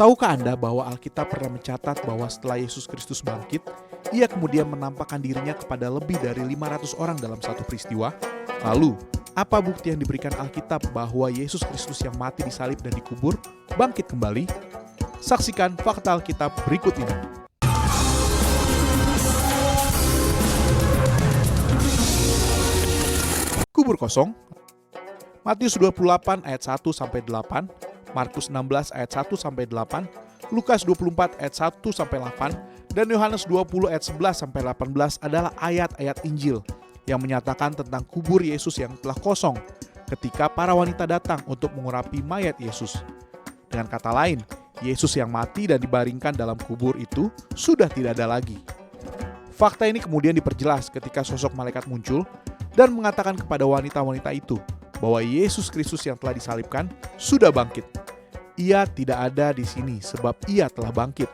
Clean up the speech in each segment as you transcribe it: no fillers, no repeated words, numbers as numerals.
Tahukah Anda bahwa Alkitab pernah mencatat bahwa setelah Yesus Kristus bangkit, ia kemudian menampakkan dirinya kepada lebih dari 500 orang dalam satu peristiwa? Lalu, apa bukti yang diberikan Alkitab bahwa Yesus Kristus yang mati disalib dan dikubur, bangkit kembali? Saksikan fakta Alkitab berikut ini. Kubur kosong. Matius 28 ayat 1-8, Markus 16 ayat 1-8, Lukas 24 ayat 1-8, dan Yohanes 20 ayat 11-18 adalah ayat-ayat Injil yang menyatakan tentang kubur Yesus yang telah kosong ketika para wanita datang untuk mengurapi mayat Yesus. Dengan kata lain, Yesus yang mati dan dibaringkan dalam kubur itu sudah tidak ada lagi. Fakta ini kemudian diperjelas ketika sosok malaikat muncul dan mengatakan kepada wanita-wanita itu bahwa Yesus Kristus yang telah disalibkan sudah bangkit. Ia tidak ada di sini sebab ia telah bangkit,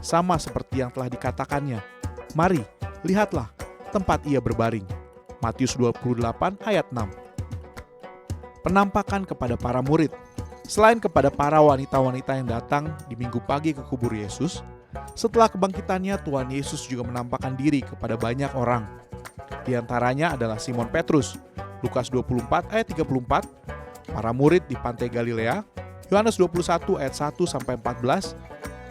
sama seperti yang telah dikatakannya. Mari, lihatlah tempat ia berbaring. Matius 28 ayat 6. Penampakan kepada para murid. Selain kepada para wanita-wanita yang datang di minggu pagi ke kubur Yesus, setelah kebangkitannya Tuhan Yesus juga menampakkan diri kepada banyak orang. Di antaranya adalah Simon Petrus, Lukas 24 ayat 34, para murid di pantai Galilea, Yohanes 21 ayat 1-14,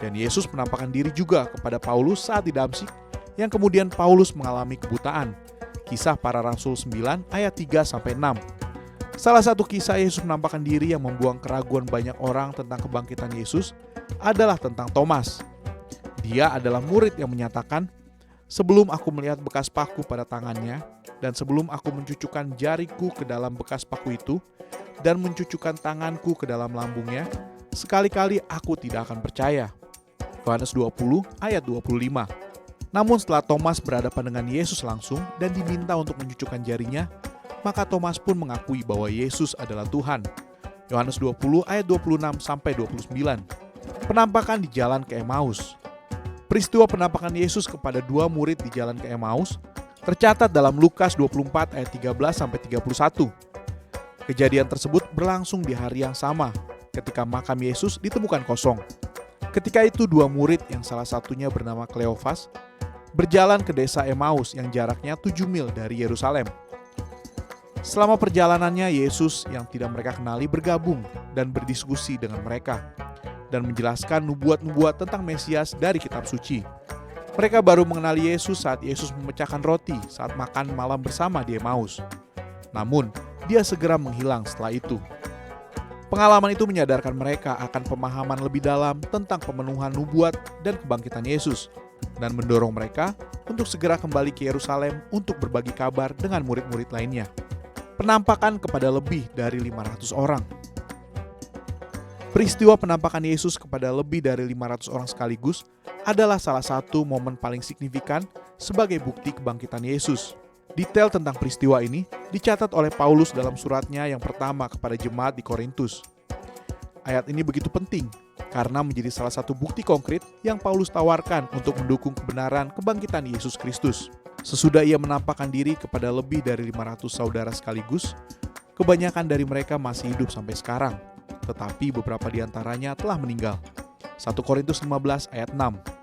dan Yesus menampakkan diri juga kepada Paulus saat di Damsyik, yang kemudian Paulus mengalami kebutaan. Kisah para Rasul 9 ayat 3-6. Salah satu kisah Yesus menampakkan diri yang membuang keraguan banyak orang tentang kebangkitan Yesus adalah tentang Thomas. Dia adalah murid yang menyatakan, "Sebelum aku melihat bekas paku pada tangannya, dan sebelum aku mencucukkan jariku ke dalam bekas paku itu, dan mencucukkan tanganku ke dalam lambungnya, sekali-kali aku tidak akan percaya." Yohanes 20 ayat 25. Namun setelah Thomas berhadapan dengan Yesus langsung dan diminta untuk mencucukkan jarinya, maka Thomas pun mengakui bahwa Yesus adalah Tuhan. Yohanes 20 ayat 26-29. Penampakan di jalan ke Emmaus. Peristiwa penampakan Yesus kepada dua murid di jalan ke Emmaus tercatat dalam Lukas 24 ayat 13-31. Kejadian tersebut berlangsung di hari yang sama ketika makam Yesus ditemukan kosong. Ketika itu dua murid yang salah satunya bernama Kleofas berjalan ke desa Emmaus yang jaraknya 7 mil dari Yerusalem. Selama perjalanannya, Yesus yang tidak mereka kenali bergabung dan berdiskusi dengan mereka dan menjelaskan nubuat-nubuat tentang Mesias dari kitab suci. Mereka baru mengenali Yesus saat Yesus memecahkan roti saat makan malam bersama di Emmaus. Namun, dia segera menghilang setelah itu. Pengalaman itu menyadarkan mereka akan pemahaman lebih dalam tentang pemenuhan nubuat dan kebangkitan Yesus, dan mendorong mereka untuk segera kembali ke Yerusalem untuk berbagi kabar dengan murid-murid lainnya. Penampakan kepada lebih dari 500 orang. Peristiwa penampakan Yesus kepada lebih dari 500 orang sekaligus adalah salah satu momen paling signifikan sebagai bukti kebangkitan Yesus. Detail tentang peristiwa ini dicatat oleh Paulus dalam suratnya yang pertama kepada jemaat di Korintus. Ayat ini begitu penting karena menjadi salah satu bukti konkret yang Paulus tawarkan untuk mendukung kebenaran kebangkitan Yesus Kristus. Sesudah ia menampakkan diri kepada lebih dari 500 saudara sekaligus, kebanyakan dari mereka masih hidup sampai sekarang, tetapi beberapa di antaranya telah meninggal. 1 Korintus 15 ayat 6.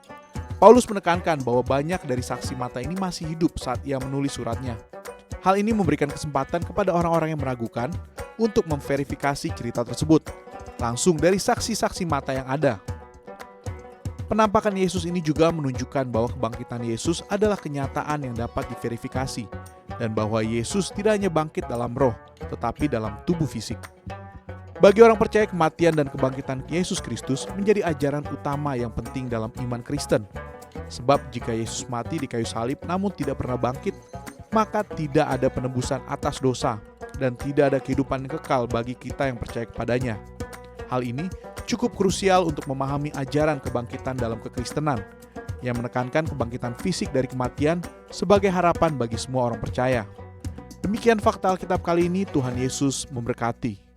Paulus menekankan bahwa banyak dari saksi mata ini masih hidup saat ia menulis suratnya. Hal ini memberikan kesempatan kepada orang-orang yang meragukan untuk memverifikasi cerita tersebut langsung dari saksi-saksi mata yang ada. Penampakan Yesus ini juga menunjukkan bahwa kebangkitan Yesus adalah kenyataan yang dapat diverifikasi dan bahwa Yesus tidak hanya bangkit dalam roh, tetapi dalam tubuh fisik. Bagi orang percaya, kematian dan kebangkitan Yesus Kristus menjadi ajaran utama yang penting dalam iman Kristen. Sebab jika Yesus mati di kayu salib namun tidak pernah bangkit, maka tidak ada penebusan atas dosa dan tidak ada kehidupan yang kekal bagi kita yang percaya kepadanya. Hal ini cukup krusial untuk memahami ajaran kebangkitan dalam kekristenan yang menekankan kebangkitan fisik dari kematian sebagai harapan bagi semua orang percaya. Demikian fakta Alkitab kali ini. Tuhan Yesus memberkati.